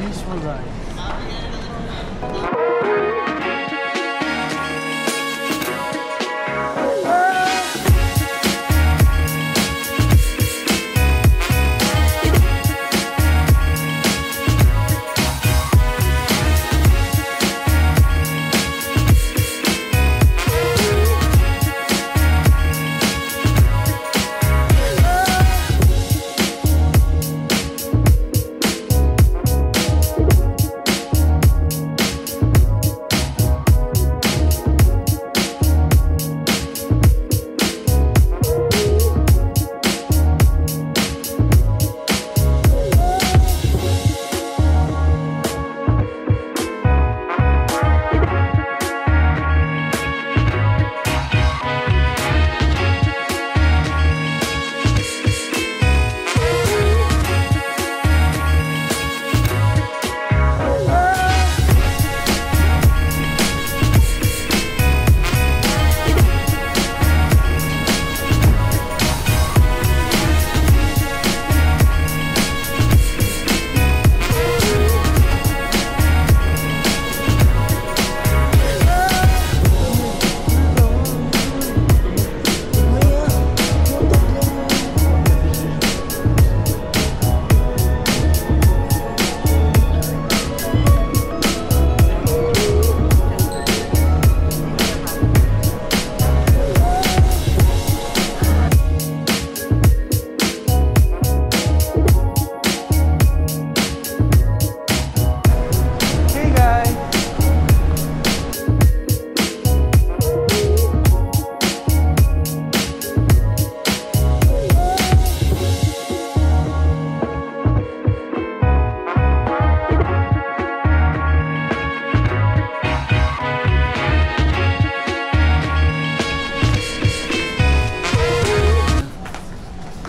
Peaceful ride.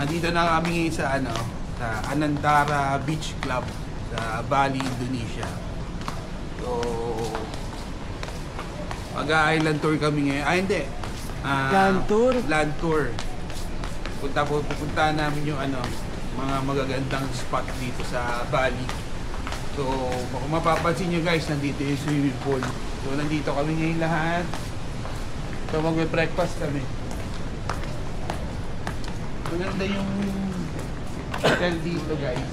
Nandito na kami sa sa Anantara Beach Club sa Bali, Indonesia. So mag-island tour kami ngayon. Hindi. Land tour? Land tour. Pupunta namin yung mga magagandang spot dito sa Bali. So kung mapapansin nyo guys, nandito yung swimming pool. So nandito kami ngayon lahat. So mag-breakfast kami. Maganda yung hotel dito guys.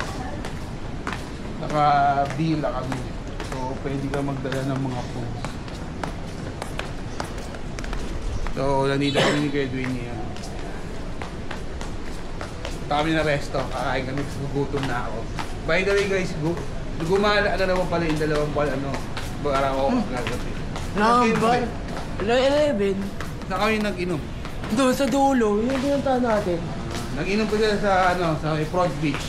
Naka-villa kami. So pwede ka magdala ng mga foods. So nandito kami ni Edwin niya. Punta kami na resto. Kakain kami. Gugutom na ako. By the way guys, gumala na naman pala yung dalawang bal bara ako kagabi. Number 11. Saan kami nag-inom? Doon sa dulo, yung pinuntahan natin. Nag-inom ko sila sa sa Frog Beach.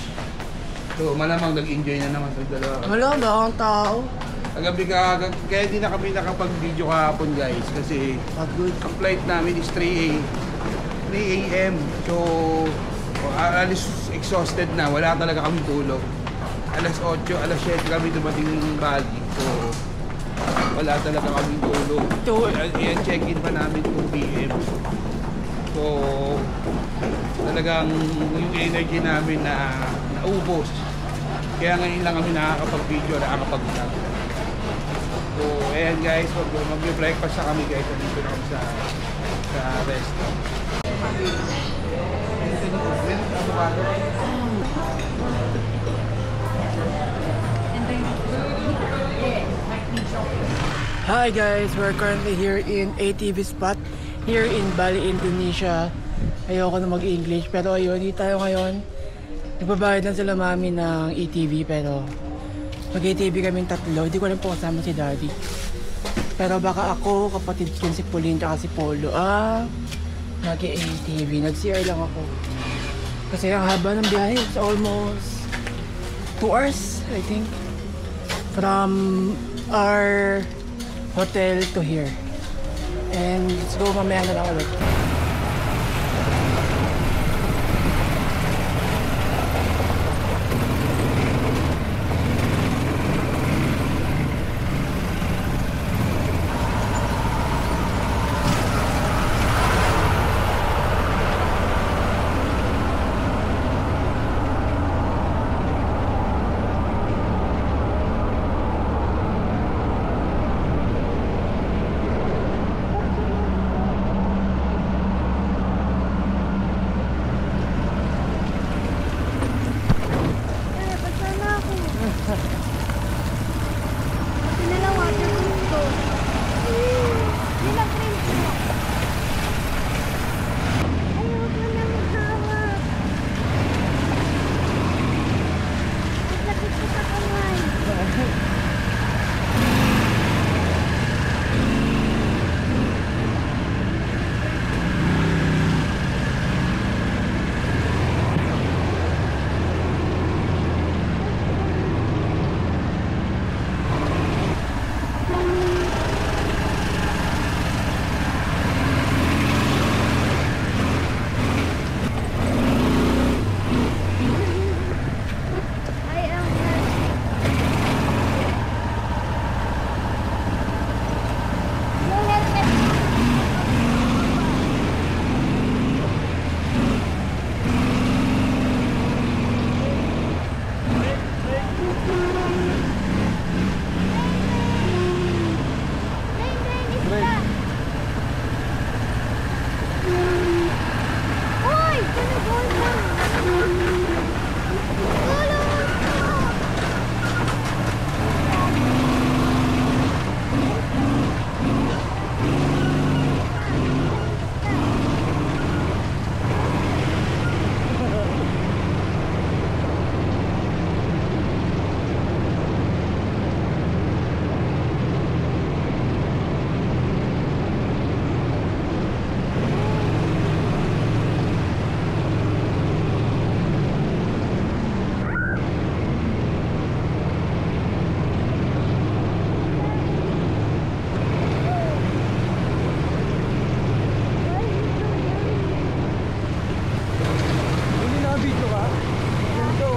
So malamang nag-enjoy na naman sa dalawa. Wala, ang tao. Kagabi kaya di na kami nakapag-video kahapon guys kasi ang flight namin is 3 AM. So alis exhausted na, wala talaga kami tulog. Alas 8, alas 7 kami dumating ng Bali. So wala talaga kami tulog. Yan check-in pa namin 2 PM. So talagang yung energy namin na naubos. Kaya ngayon lang kami nakakapag-video, nakakapag-vlog. So ayan guys, mag-breakfast na kami guys. Dito na kami sa resto. Hi guys, we're currently here in ATV spot here in Bali, Indonesia. Ayoko na mag-English pero ayun, dito tayo ngayon. Nagbabayad lang sila mami ng ATV pero mag-ATV kaming tatlo. Hindi ko lang po kasama si daddy. Pero baka ako, kapatid ko si Pauline at si Polo. Mag-ATV. Nag-CR lang ako. Kasi ang haba ng biyahe. It's almost 2 hours, I think. From our hotel to here. And let's go, mamaya na lang ulit. Pinala waterproof to. Nila print mo. Ayoko na mahawak. Naglakit ko sa kamay. I am Yung helmet. Uy! Tinagol na! Tulong! Hindi na-video ka? Ganito.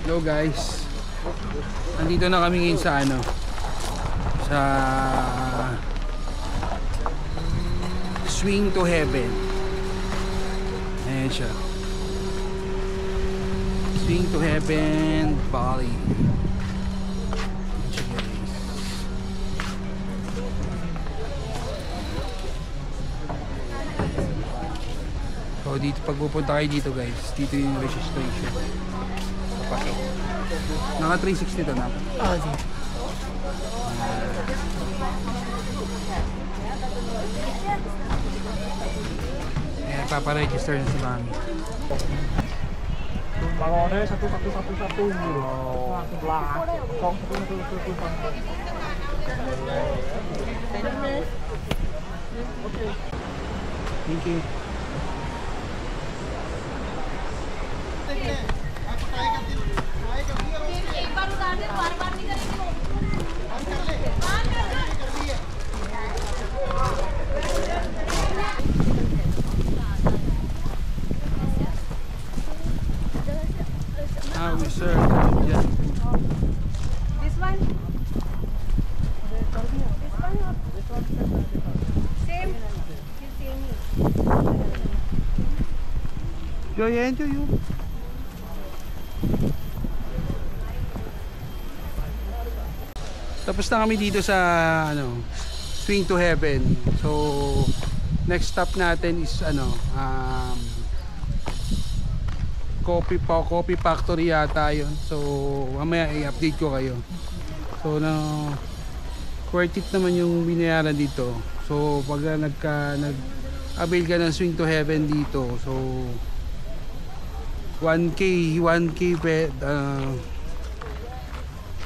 Hello guys, andito na kami ngayon sa Swing to Heaven. Ayan siya. Swing to Heaven, Bali. Ayan siya, guys. So dito, pag pupunta kayo dito guys, dito yung registration. Papasok. Naka 360 to na. Ah, sige. Ayan, paparegister na si Mami. Bangonnya 1111 gitu. Sebelah. Kong 1111. Thank you. Ah, we serve. Yeah. This one? This one? Same. You same. Enjoy, enjoy you. Tapos na kami dito sa ano, Swing to Heaven. So next stop natin is ano, coffee factory yata yun. So mamaya i-update ko kayo. So worth it naman yung binayaran dito. So pag nag-avail ka ng Swing to Heaven dito, so 1K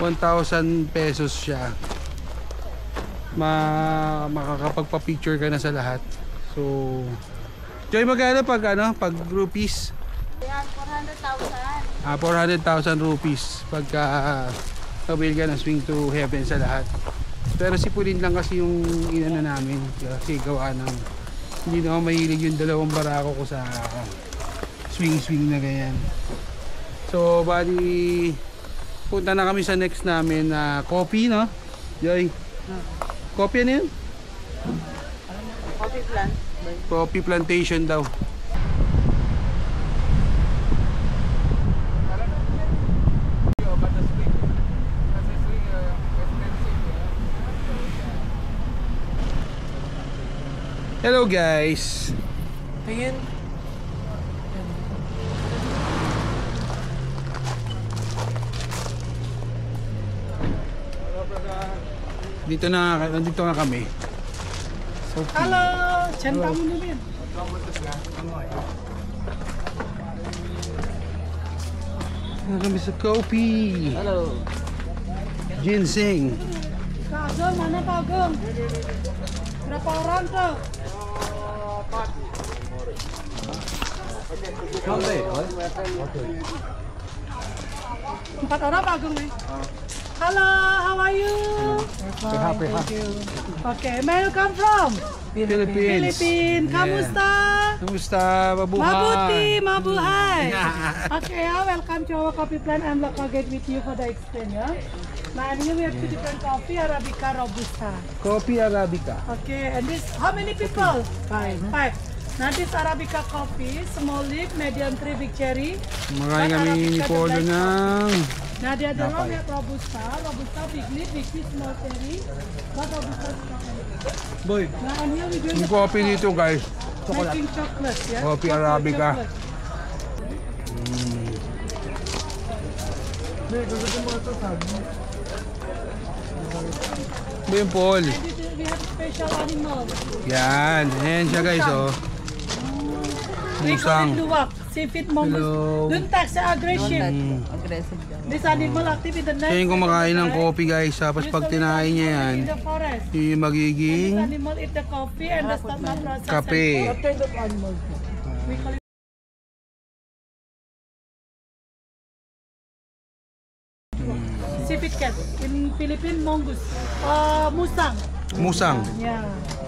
1,000 pesos siya. Makakapagpa-picture ka na sa lahat. So Joy, magkano pag rupees? Yan, 400,000. 400,000 rupees pagka avail ka ng Swing to Heaven sa lahat. Pero si Pulin lang kasi yung inano namin kasi gawa ng hindi na ako mahilig yung dalawang barako ko sa swing na ganyan. So bali punta na kami sa next namin na coffee, no? Joy. Coffee ano yun? Coffee plant. Coffee plantation daw. Hello guys. Tingin. Nandito na kami. Hello! Diyan pa mo namin. Nandito kami sa coffee. Hello. Ginseng. Kagong, mana kagong? Berapa orang tuh? Empat orang kagong nih. Halo, how are you? Thank you. Okay, where you come from? Philippines. Philippines. Kamusta? Kamusta? Mabuhay. Mabuti, mabuhay. Okay, welcome to our coffee plant. I'm local guide with you for the explain, yeah? Now, here we have two different coffee, Arabica, Robusta. Coffee Arabica. Okay, and this, how many people? Five. Now this Arabica coffee, small leaf, medium tree, big cherry. Makain kami ni Polo ng Now the other one we have Robusta, big leaf, small cherry. But Robusta is not. Boy. Now and here we doing Yung coffee dito guys. making chocolate, yeah? Coffee Chocolate, Arabica. chocolate. Ba yung Paul? And this, we have special animal. Yan. Ayan siya guys oh. We call Musang. it luwak, seafood mongoose. Hello. Don't tax aggressive. Aggressive daw. This animal active in the night. Siya yung kumakain ng coffee guys. Tapos pag tinahin niya yan, In the forest. yun yung magiging This animal eat the coffee and the stomach process. kape. What kind of animal? We call it seafood cat. In Philippines, mongoose. Musang. Musang. Yeah.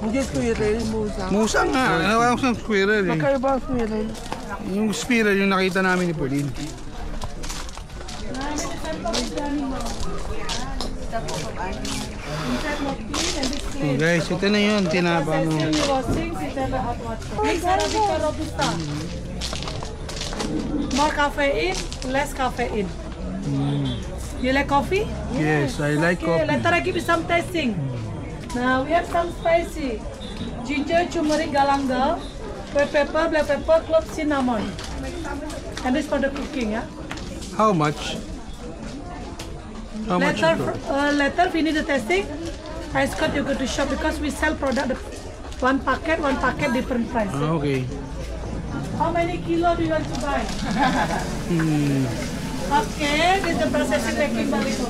Hindi squirrel, musang. Musang nga. Ano sa squirrel eh. Kaya ba squirrel? Yung squirrel yung nakita namin ni Pauline. Namin the animal. Tapos ang Inside more clean and it's So clean. guys, ito na yun. Tinapa mo. Processing washing, inside the hot water. Mix Arabica Robusta. More caffeine, less caffeine. You like coffee? Yes, I like Okay, coffee. later I give you some tasting. Now we have some spicy. Ginger, turmeric, galangal, red pepper, black pepper, clove, cinnamon. And this for the cooking, yeah? How much? How much Later, ito? later we need the testing. I Scott, you go to shop because we sell product one packet, different price. Okay. How many kilo do you want to buy? Okay, this is the processing packing Balito.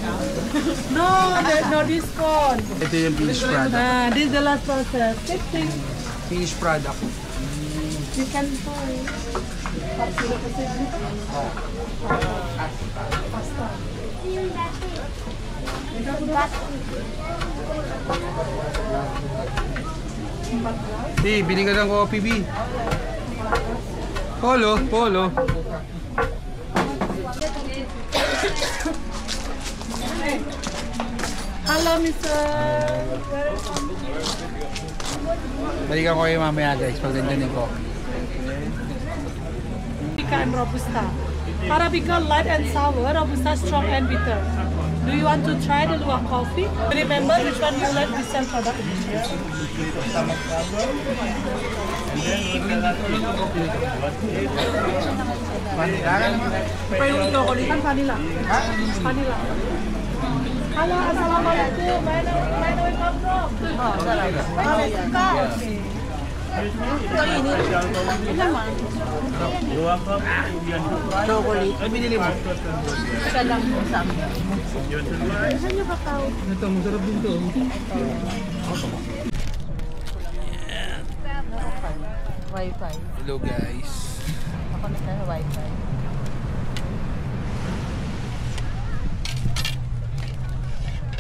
No, there's no discount. Ito yung finished product. This is the last process. 16. Finished product. You can buy. Pasta. Hey, bili ka ng coffee, B. Polo, polo. Hello, Mr. Balikan ko kayo mamaya guys, pag nandiyan yung coffee. Arabica and Robusta. Arabica light and sour, Robusta strong and bitter. Do you want to try the luwak coffee? Remember which one you like to sell product? Pa yung chocolate. Kan vanilla. Vanilla. Halo, assalamualaikum. Where do we come from? Okay. Chocolate. Ay, binili mo? Ito, masarap din to. Wi-Fi. Hello guys. Ako na sa Wi-Fi.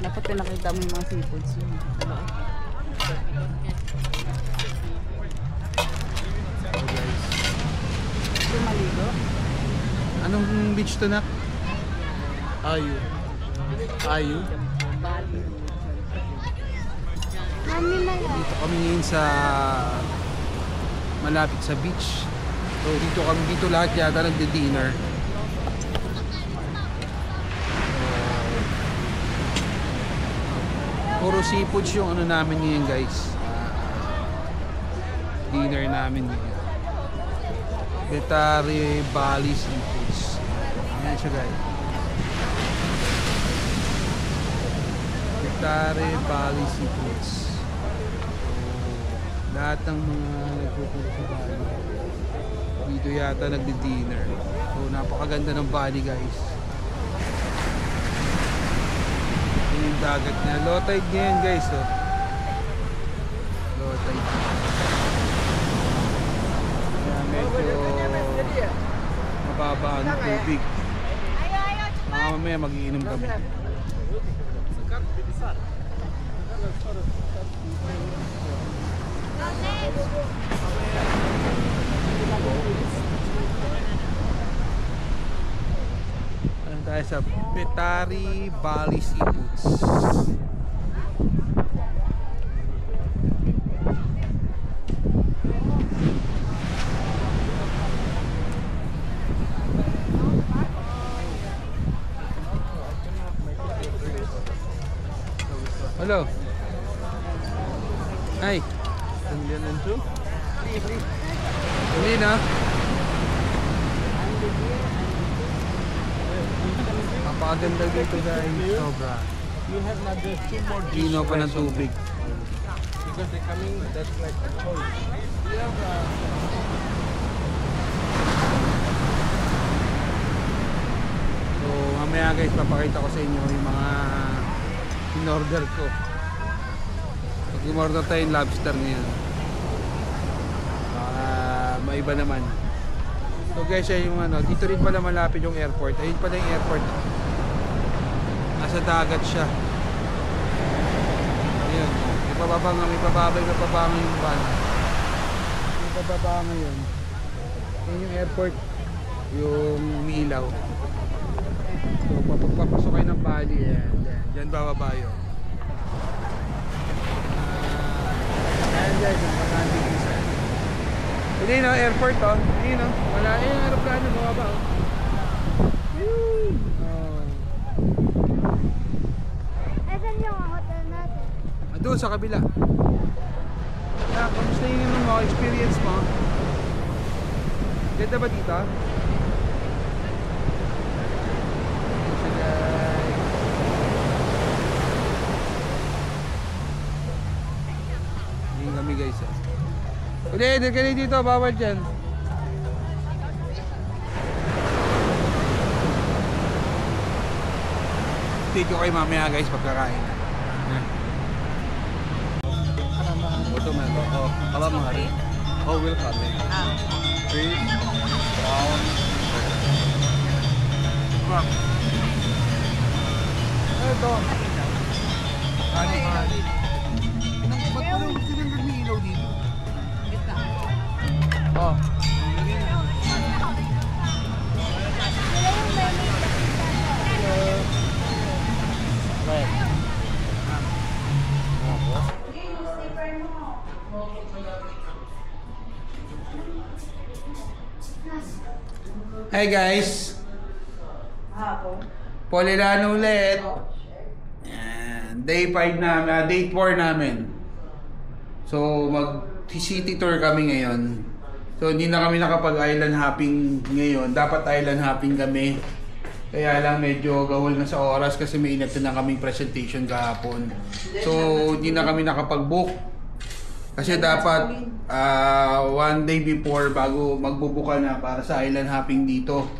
Dapat pinakita mo yung mga seafoods yun. Ito maligo? Anong beach to, nak? Ayu. Ayu. Mami na yan. Dito kami ngayon sa malapit sa beach. So dito lahat yata nagdi-dinner. Puro seafoods yung ano namin ngayon guys. Dinner namin ngayon. Betari Bali Seafoods. Ayan siya guys. Betari Bali Seafoods. Lahat ng mga nagpupunta sa Bali dito yata nagdi-dinner. So napakaganda ng Bali guys. Yun yung dagat niya. Low tide ngayon guys, oh. Low tide. Kaya medyo mababa ang tubig. Mamaya mag-iinom kami. Ayan tayo sa Betari Bali Seafoods. Hello. Hi. Hindi na. Napakaganda dito guys. Sobra. You have another 2 more Gino pa ng tubig. because they're coming. That's like a choice. You have So mamaya guys papakita ko sa inyo yung mga in-order ko. Pag in-order tayo yung lobster ngayon. Maiba naman. So guys, yan yung ano, dito rin pala malapit yung airport. Ayun pala yung airport. Nasa dagat siya. Ayun. May pababa yung van. May pababa ngayon. Ayun yung airport. Yung umiilaw. So papasok kayo ng Bali. Yan. Diyan bababa yun. Ayan guys, ang pagkating isa. Hindi no, airport to. Ayun no, wala yung aeroplano, bumaba oh. Yun. Oh. Asan yung hotel natin? Doon sa kabila. Kaya, kamusta yung mga experience mo? Ganda ba dito? Hindi kami guys ah. Ulit, dali dito, bawal dyan. Take ko kayo mamaya guys pagkakain. Otoman. Oh, calamari. Oh, welcome. Fish, prawn. Ito. Calamari. Ba't mo rin sinangag may ilaw dito? Oh. Hi guys! Polilano ulit. Yan. Day 5 namin, day 4 namin. So mag-city tour kami ngayon. So hindi na kami nakapag-island hopping ngayon. Dapat island hopping kami. Kaya lang medyo gawal na sa oras kasi may inat na kaming presentation kahapon. So hindi na kami nakapag-book. Kasi dapat one day before bago magbubuka na para sa island hopping dito.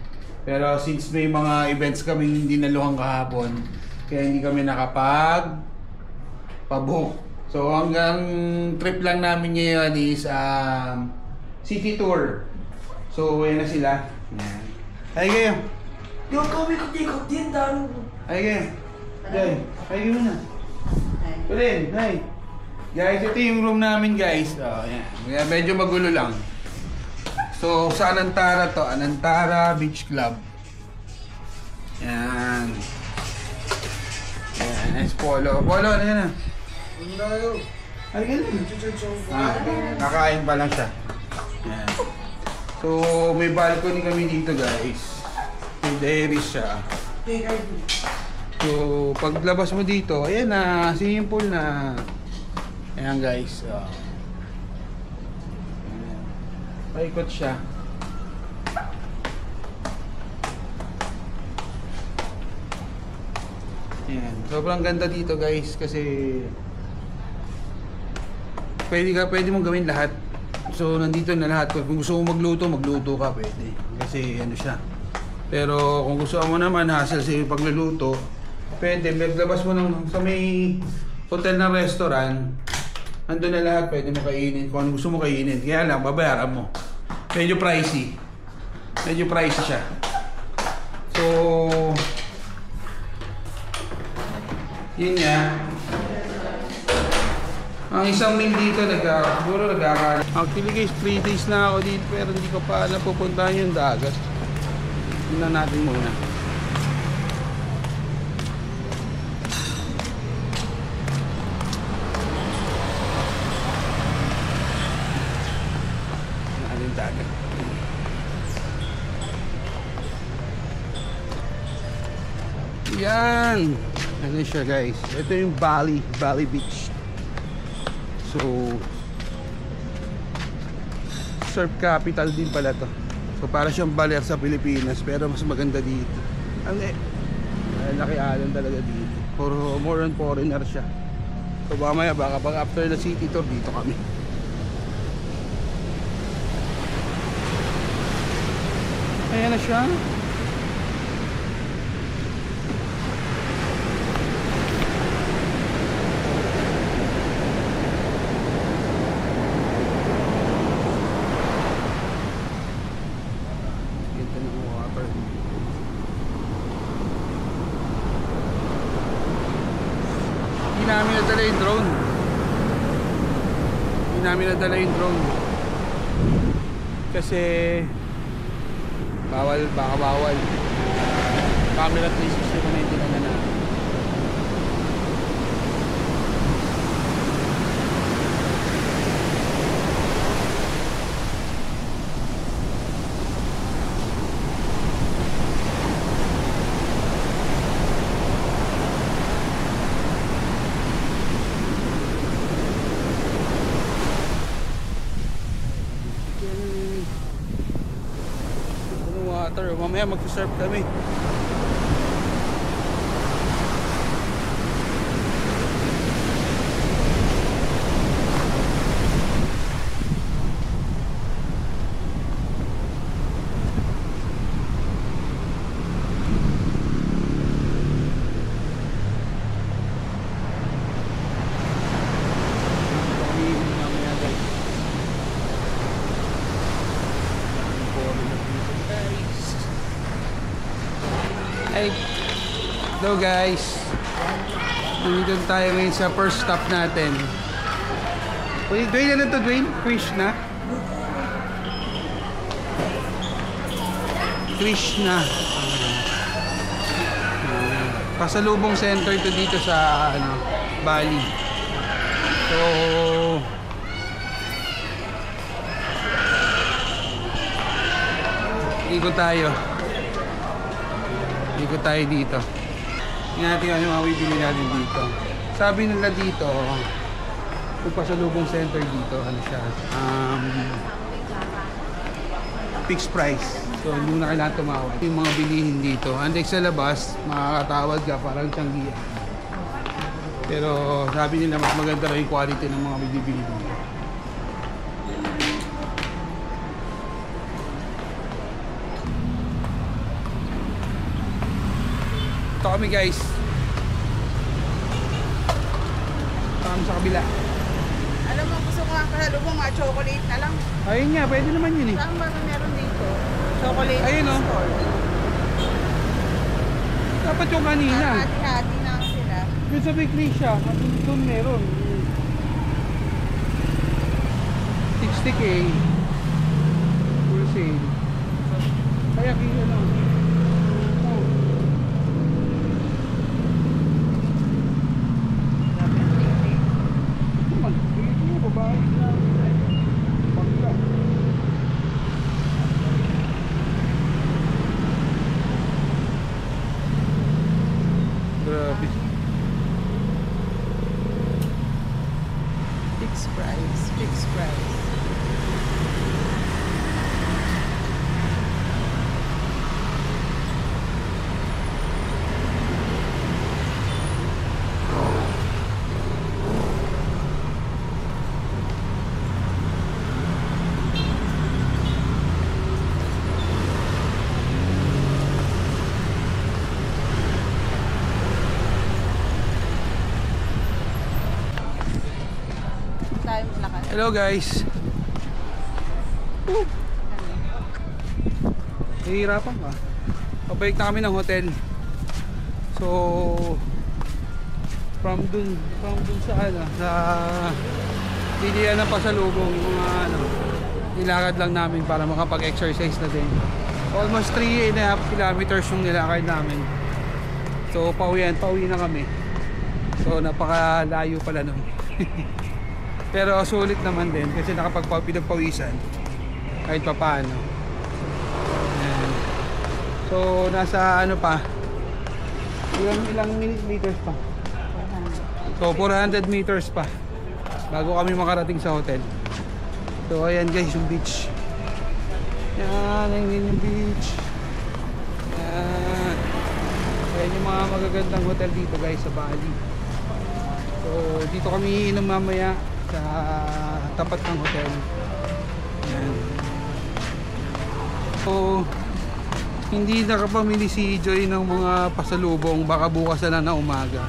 Pero since may mga events kaming hindi naluhang kahapon, kaya hindi kami nakapag-book. So hanggang trip lang namin ngayon is city tour. So uwi na sila. Yan. Ay kayo. Yung kami kutikot din, dami. Ay kayo. Ay kayo muna. Kulin, ay. Guys, ito yung room namin guys. Oh, yan. Medyo magulo lang. So, sa Anantara to. Anantara Beach Club. Yan. Yan. Nice Polo. Polo, ano yan ah? Ay, ganun. Kakain pa lang siya. Yan. So, may balcony kami dito guys. May dairies siya. So, paglabas mo dito, ayan na. Swimming pool na. Ayan guys, paikot siya. Ayan, sobrang ganda dito guys kasi pwede mong gawin lahat. So nandito na lahat. Kung gusto mo magluto ka pwede. Kasi ano siya. Pero kung gusto mo naman hassle sa pagluluto, pwede. Maglabas mo sa may hotel na restaurant. Andun na lahat, pwede mo kainin kung ano gusto mo kainin. Kaya lang, babayaran mo. Medyo pricey. Medyo pricey siya. So, yun nga. Ang isang meal dito, siguro nagkakaroon. Actually guys, 3 days na ako dito pero hindi ko pa napupuntahan yung dagat. Tingnan natin muna. Dagat. Yan. Ano siya guys? Ito yung Bali Beach. So surf capital din pala to. So para siyang Baler sa Pilipinas pero mas maganda dito. Ang laki island talaga dito. More on foreigner siya. So mamaya baka pag after the city tour dito kami. Ayan na siya. Ganda ng water. Hindi namin nadala yung drone. Kasi baka bawal. Camera 360 na hindi na na. water. Mamaya mag-serve kami. Hey, hello guys. Nandito tayo ngayon sa first stop natin. Wait, Dwayne, ano to Dwayne? Krishna? Krishna. Pasalubong center to dito sa Bali. So ikot tayo dito. Tingnan natin ano yung mga bibili natin dito. Sabi nila dito, kung pasalubong center dito, ano siya, fixed price. So hindi mo na kailangan tumawad. Yung mga bilihin dito, unlike sa labas, makakatawad ka parang tiyanggihan. Pero sabi nila mas maganda rin yung quality ng mga bibili dito. Ito kami guys. Ito kami sa kabila. Alam mo, gusto ko nga kasalubong mga chocolate na lang. Ayun nga, pwede naman yun eh. Saan ba meron dito? Chocolate Ayun, oh. store. Dapat yung kanina. Hati-hati na sila. Yung sa bakery siya, doon meron. 60K. Full sale. Kaya ano. Grabe. Fixed price. Fixed price. Hello guys. Nahihirapan ka. Pabalik na kami ng hotel. So from dun sa dilihan ng pasalubong, yung mga nilakad lang namin para makapag-exercise na din. Almost 3.5 kilometers yung nilakad namin. So pauwi na kami. So napakalayo pala nun. Pero sulit naman din kasi nakapagpapinagpawisan kahit pa paano. Ayan. So nasa pa ilang meters pa. So 400 meters pa bago kami makarating sa hotel. So ayan guys yung beach. Ayan yung beach. Ayan yung mga magagandang hotel dito guys sa Bali. So dito kami iinom mamaya sa tapat ng hotel. Ayan. So hindi nakapamili si Joy ng mga pasalubong, baka bukas na umaga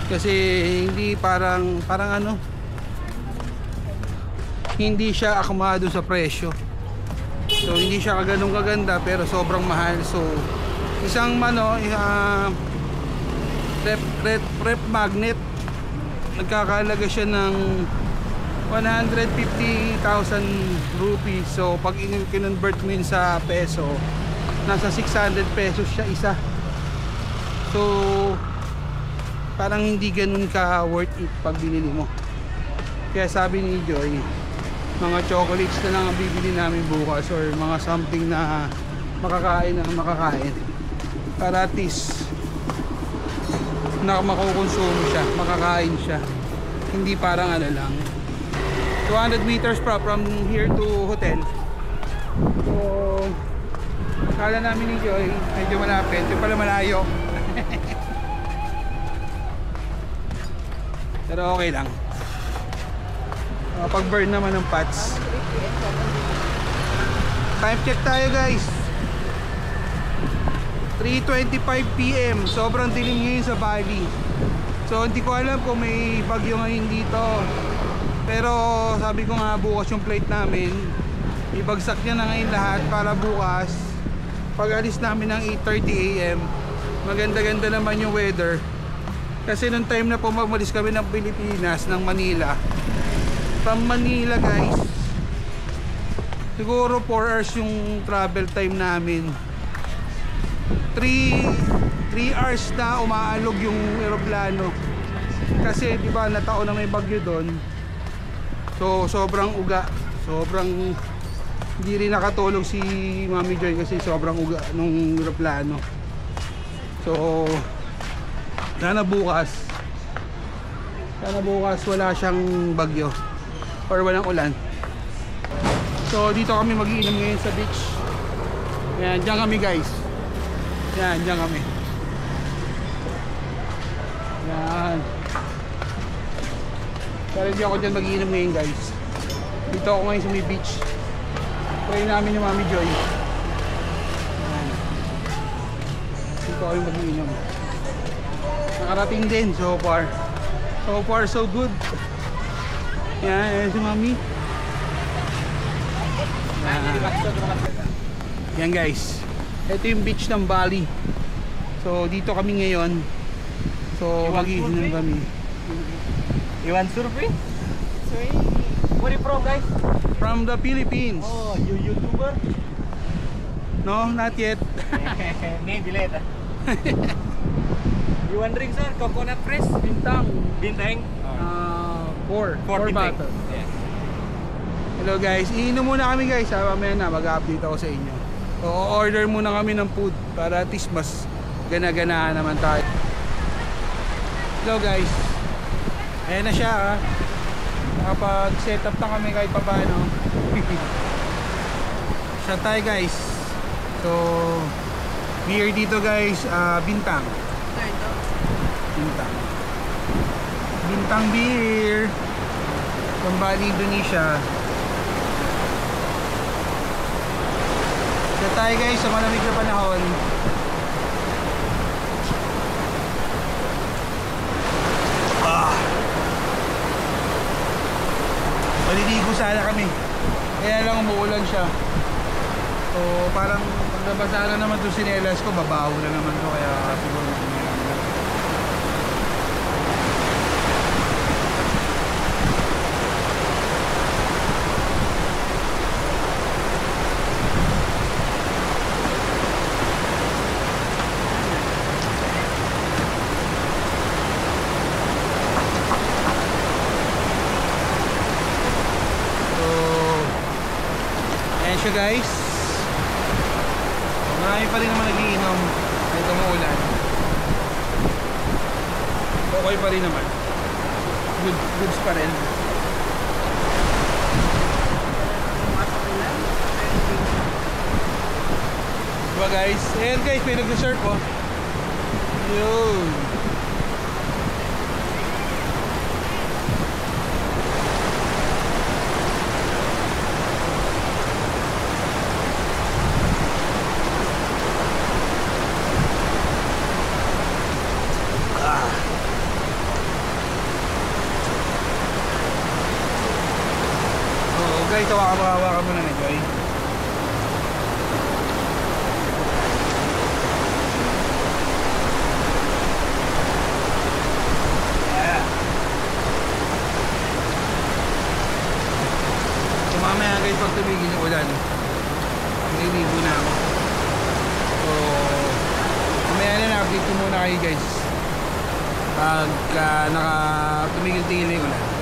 kasi hindi parang hindi siya akumado sa presyo. So hindi siya ganun kaganda pero sobrang mahal. So isang rep magnet nagkakahalaga siya ng 150,000 rupees. So pag kinonvert mo yun sa peso, nasa 600 pesos siya isa. So parang hindi ganun ka worth it pag binili mo. Kaya sabi ni Joy, mga chocolates na lang ang bibili namin bukas or mga something na makakain para at least na makukonsumo siya, makakain siya. Hindi parang lang 200 meters from here to hotel. So Akala namin ni Joy, medyo malapit. Yung pala malayo. Pero okay lang. Pag-burn naman ng pots. Time check tayo guys. 3:25 PM. Sobrang dilim ngayon sa Bali. So hindi ko alam kung may bagyo ngayon dito. Pero sabi ko nga bukas yung flight namin. Ibagsak niya na ngayon lahat para bukas pag alis namin ng 8:30 AM. Maganda-ganda naman yung weather. Kasi nung time na pumalis kami ng Pilipinas, ng Manila. From Manila guys, siguro 4 hours yung travel time namin. 3 hours na umaalog yung eroplano. Kasi di ba nataon na may bagyo doon. So sobrang uga. Sobrang hindi rin nakatulog si Mami Joy kasi sobrang uga nung eroplano. So sana bukas wala siyang bagyo or walang ulan. So dito kami mag-iinom ngayon sa beach. Yan, dyan kami guys. Yan, dyan kami. Yan. Pero hindi ako dyan mag-iinom ngayon guys. Dito ako ngayon sa may beach. Try namin yung Mami Joy. Yan. Dito ako yung mag-iinom. Nakarating din so far. So far so good. Yan, si Mami. Yan guys. Ito yung beach ng Bali. So dito kami ngayon. So mag-iinom kami. You want surfing? Sorry. Where you from, guys? From the Philippines. Oh, you YouTuber? No, not yet. Maybe later. You want drink, sir? Coconut fresh? Bintang. Bintang? 4 bintang. bottle. Yes. Hello guys, iinom muna kami guys. Mamaya na mag-update ako sa inyo. So order muna kami ng food para at least mas gana-ganahan naman tayo. Hello guys. Ayan na siya ha. Nakapag-set up na kami kahit pa paano. Siya tayo guys. So beer dito guys, Bintang. Bintang. Bintang beer from Bali, Indonesia. So tayo guys sa malamig na panahon. Maliligo sana kami. Kaya lang umuulan siya. So parang magbabasa na naman itong sinelas ko, babaho na naman ito. Kaya siguro siya guys. Marami pa rin naman nagiinom kahit umuulan. Okay pa rin naman. Goods pa rin. Diba guys? Ayan guys, may nag-reserve po. Yun. Guys, hawakan mo na na, Joy. Yeah. So mamaya guys, pag tumigil yung ulan, nililigo na ako. So mamaya na na-update ko muna kayo guys pag tumigil-tigil na yung ulan.